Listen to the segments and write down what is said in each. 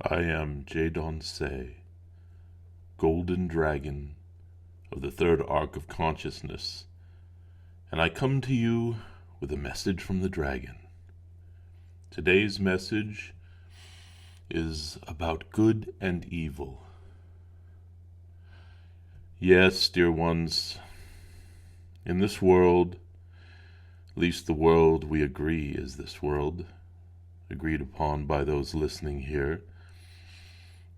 I am Jadon Se, Golden Dragon of the third arc of consciousness, and I come to you with a message from the dragon. Today's message is about good and evil. Yes, dear ones, in this world, at least the world we agree is this world, agreed upon by those listening here,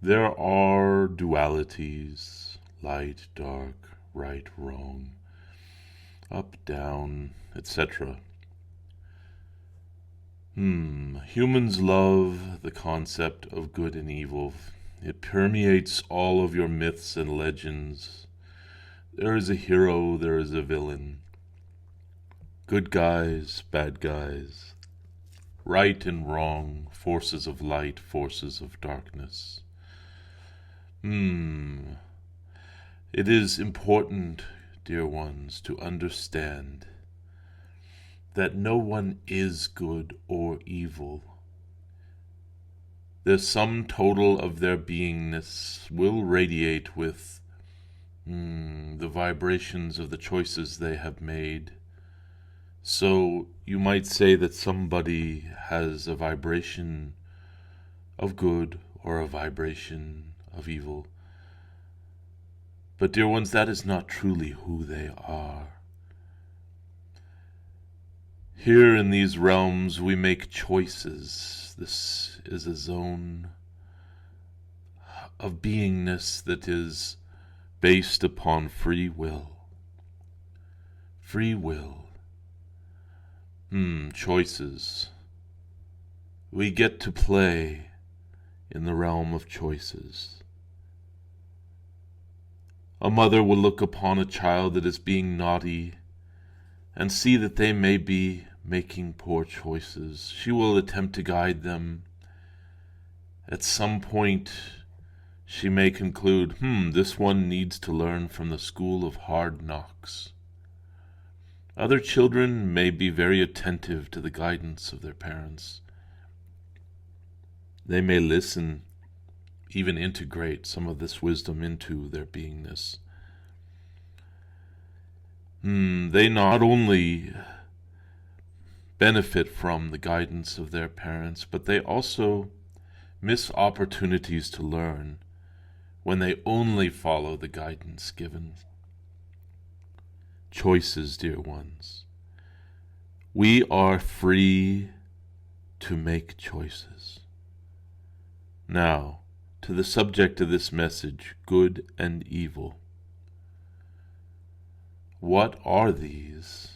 there are dualities, light, dark, right, wrong, up, down, etc. Humans love the concept of good and evil. It permeates all of your myths and legends. There is a hero, there is a villain. Good guys, bad guys. Right and wrong, forces of light, forces of darkness. It is important, dear ones, to understand that no one is good or evil. The sum total of their beingness will radiate with the vibrations of the choices they have made. So you might say that somebody has a vibration of good or a vibration of evil. But dear ones, that is not truly who they are. Here in these realms we make choices. This is a zone of beingness that is based upon free will. Free will. Choices. We get to play in the realm of choices. A mother will look upon a child that is being naughty and see that they may be making poor choices. She will attempt to guide them. At some point, she may conclude, this one needs to learn from the school of hard knocks. Other children may be very attentive to the guidance of their parents. They may listen, even integrate some of this wisdom into their beingness. They not only benefit from the guidance of their parents, but they also miss opportunities to learn when they only follow the guidance given. Choices, dear ones. We are free to make choices. Now, to the subject of this message, good and evil. What are these?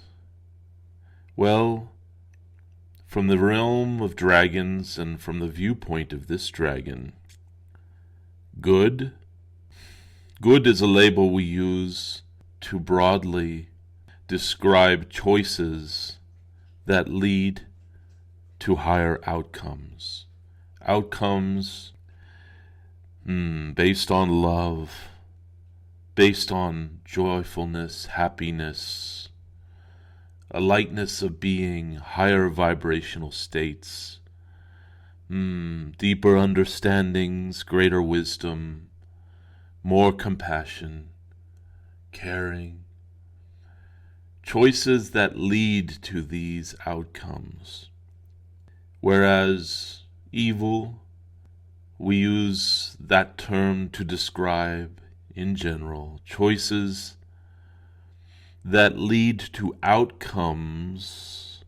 Well, from the realm of dragons and from the viewpoint of this dragon, good is a label we use to broadly describe choices that lead to higher outcomes. Outcomes based on love, based on joyfulness, happiness, a lightness of being, higher vibrational states, deeper understandings, greater wisdom, more compassion, caring. Choices that lead to these outcomes. Whereas evil, we use that term to describe, in general, choices that lead to outcomes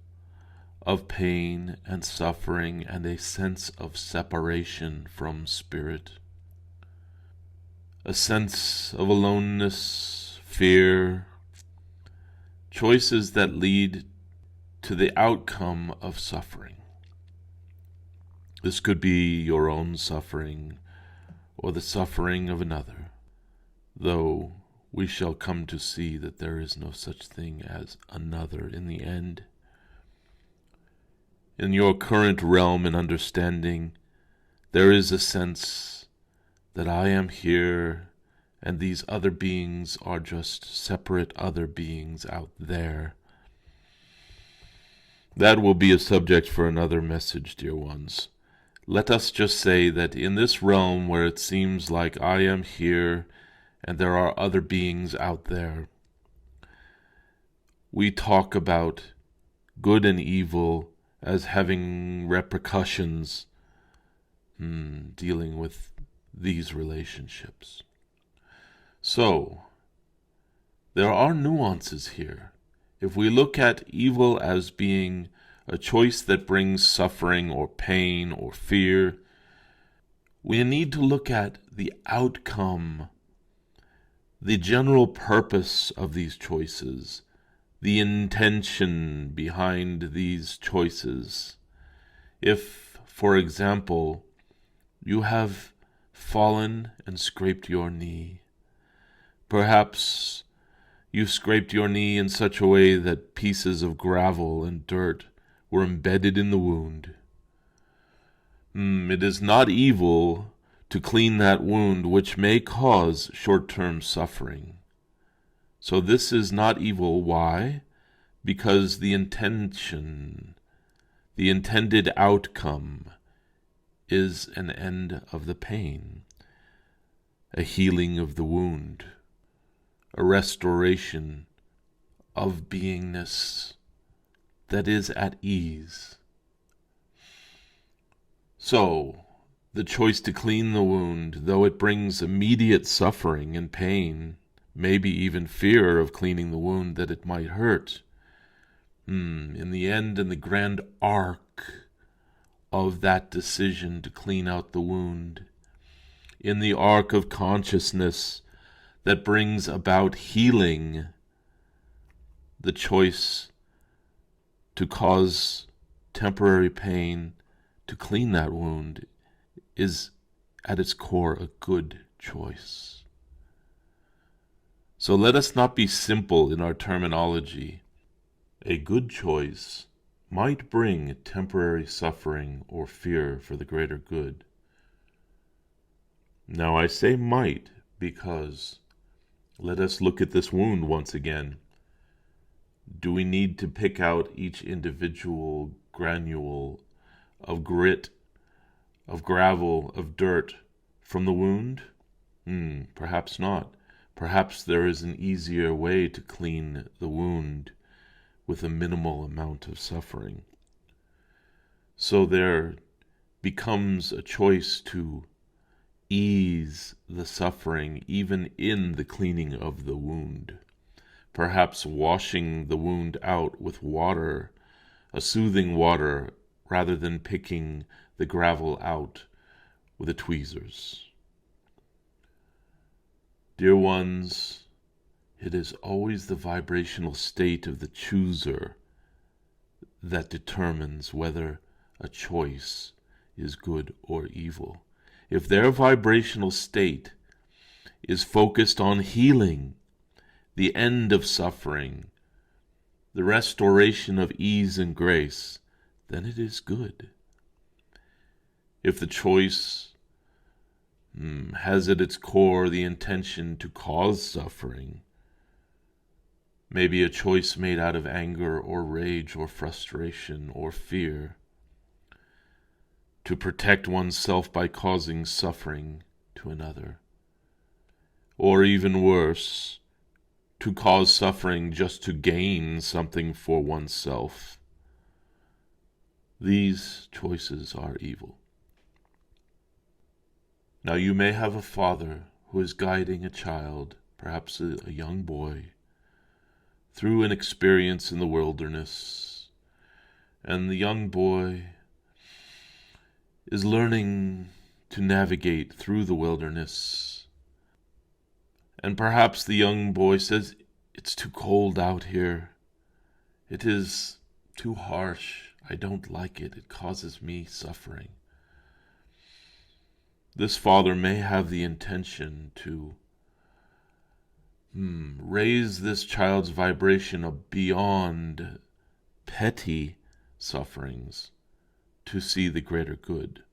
of pain and suffering and a sense of separation from spirit. A sense of aloneness, fear, choices that lead to the outcome of suffering. This could be your own suffering or the suffering of another, though we shall come to see that there is no such thing as another in the end. In your current realm and understanding, there is a sense that I am here and these other beings are just separate other beings out there. That will be a subject for another message, dear ones. let us just say that in this realm where it seems like I am here and there are other beings out there, we talk about good and evil as having repercussions, dealing with these relationships. So, there are nuances here. If we look at evil as being a choice that brings suffering or pain or fear, we need to look at the outcome, the general purpose of these choices, the intention behind these choices. If, for example, you have fallen and scraped your knee, perhaps you scraped your knee in such a way that pieces of gravel and dirt were embedded in the wound. It is not evil to clean that wound, which may cause short-term suffering. So this is not evil. Why? Because the intention, the intended outcome, is an end of the pain, a healing of the wound, a restoration of beingness that is at ease. So, the choice to clean the wound, though it brings immediate suffering and pain, maybe even fear of cleaning the wound that it might hurt, in the end, in the grand arc of that decision to clean out the wound, in the arc of consciousness that brings about healing, the choice to cause temporary pain, to clean that wound, is at its core a good choice. So let us not be simple in our terminology. A good choice might bring temporary suffering or fear for the greater good. Now I say might because let us look at this wound once again. Do we need to pick out each individual granule of grit, of gravel, of dirt from the wound? Perhaps not. Perhaps there is an easier way to clean the wound with a minimal amount of suffering. So there becomes a choice to ease the suffering even in the cleaning of the wound. Perhaps washing the wound out with water, a soothing water, rather than picking the gravel out with the tweezers. Dear ones, it is always the vibrational state of the chooser that determines whether a choice is good or evil. If their vibrational state is focused on healing, the end of suffering, the restoration of ease and grace, then it is good. If the choice has at its core the intention to cause suffering, maybe a choice made out of anger or rage or frustration or fear, to protect oneself by causing suffering to another, or even worse, to cause suffering just to gain something for oneself. These choices are evil. Now you may have a father who is guiding a child, perhaps a young boy, through an experience in the wilderness, and the young boy is learning to navigate through the wilderness. And perhaps the young boy says, "It's too cold out here. It is too harsh. I don't like it. It causes me suffering." This father may have the intention to raise this child's vibration beyond petty sufferings to see the greater good.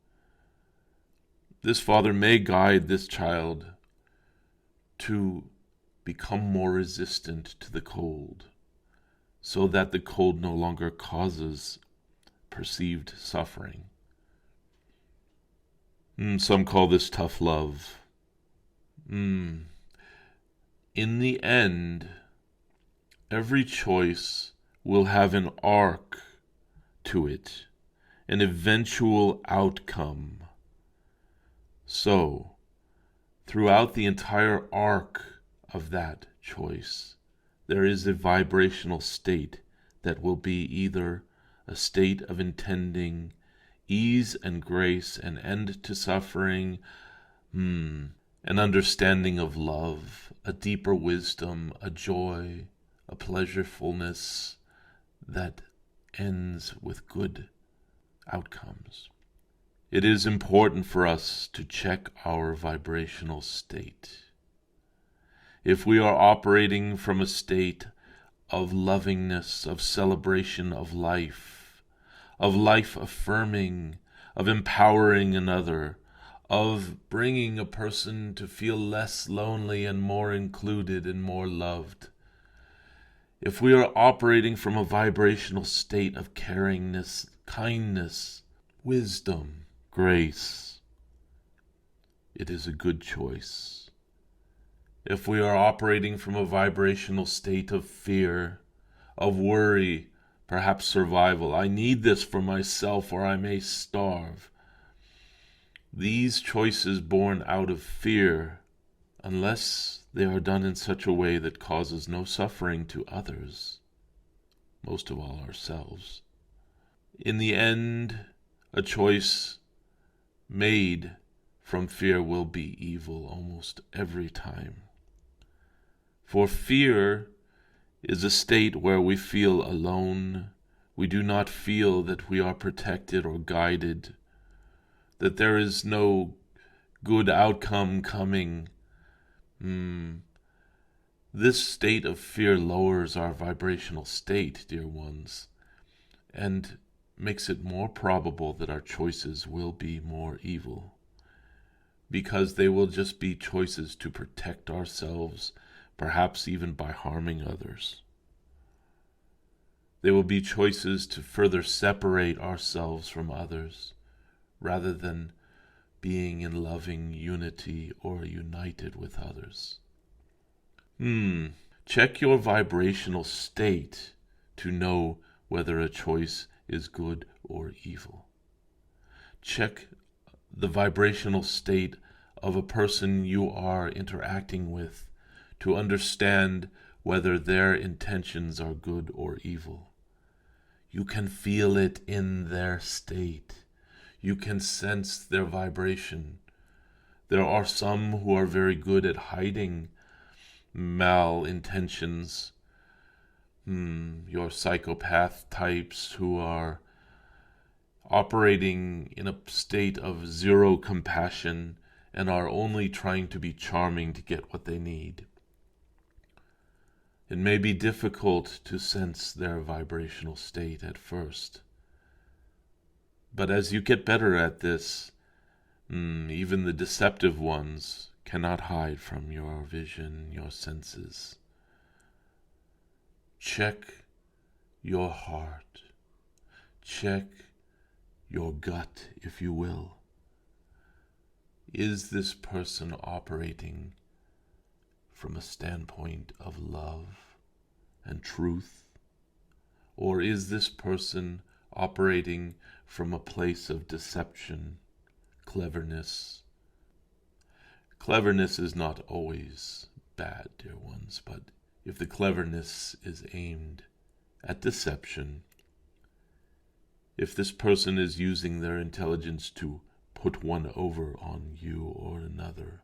This father may guide this child to become more resistant to the cold, so that the cold no longer causes perceived suffering. Some call this tough love. In the end, every choice will have an arc to it, an eventual outcome. So, throughout the entire arc of that choice, there is a vibrational state that will be either a state of intending ease and grace, an end to suffering, an understanding of love, a deeper wisdom, a joy, a pleasurefulness that ends with good outcomes. It is important for us to check our vibrational state. If we are operating from a state of lovingness, of celebration of life affirming, of empowering another, of bringing a person to feel less lonely and more included and more loved. If we are operating from a vibrational state of caringness, kindness, wisdom, grace, it is a good choice. If we are operating from a vibrational state of fear, of worry, perhaps survival, I need this for myself or I may starve. These choices born out of fear, unless they are done in such a way that causes no suffering to others, most of all ourselves. In the end, a choice made from fear will be evil almost every time. For fear is a state where we feel alone. We do not feel that we are protected or guided, that there is no good outcome coming. This state of fear lowers our vibrational state, dear ones, and makes it more probable that our choices will be more evil, because they will just be choices to protect ourselves, perhaps even by harming others. They will be choices to further separate ourselves from others, rather than being in loving unity or united with others. Check your vibrational state to know whether a choice is good or evil. Check the vibrational state of a person you are interacting with to understand whether their intentions are good or evil. You can feel it in their state. You can sense their vibration. There are some who are very good at hiding malintentions. Your psychopath types who are operating in a state of zero compassion and are only trying to be charming to get what they need. It may be difficult to sense their vibrational state at first. But as you get better at this, even the deceptive ones cannot hide from your vision, your senses. Check your heart. Check your gut, if you will. Is this person operating from a standpoint of love and truth? Or is this person operating from a place of deception, cleverness? Cleverness is not always bad, dear ones, but if the cleverness is aimed at deception, if this person is using their intelligence to put one over on you or another,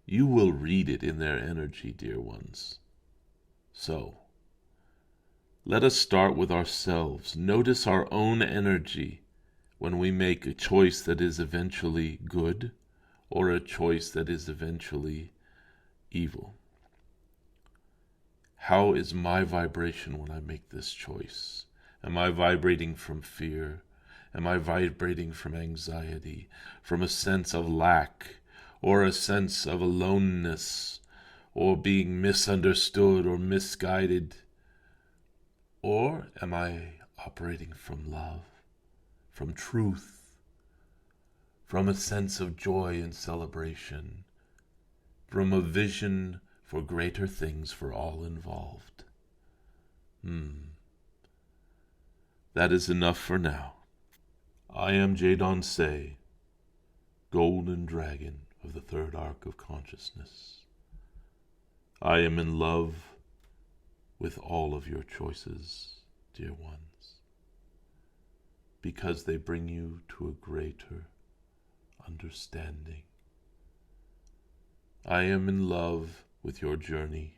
you will read it in their energy, dear ones. So, let us start with ourselves. Notice our own energy when we make a choice that is eventually good or a choice that is eventually evil. How is my vibration when I make this choice? Am I vibrating from fear? Am I vibrating from anxiety, from a sense of lack, or a sense of aloneness, or being misunderstood or misguided? Or am I operating from love, from truth, from a sense of joy and celebration, from a vision for greater things for all involved. That is enough for now. I am Jadon Se, golden dragon of the third arc of consciousness. I am in love with all of your choices, dear ones, because they bring you to a greater understanding. I am in love with your journey.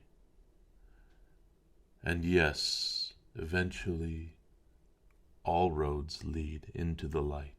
And yes, eventually, all roads lead into the light.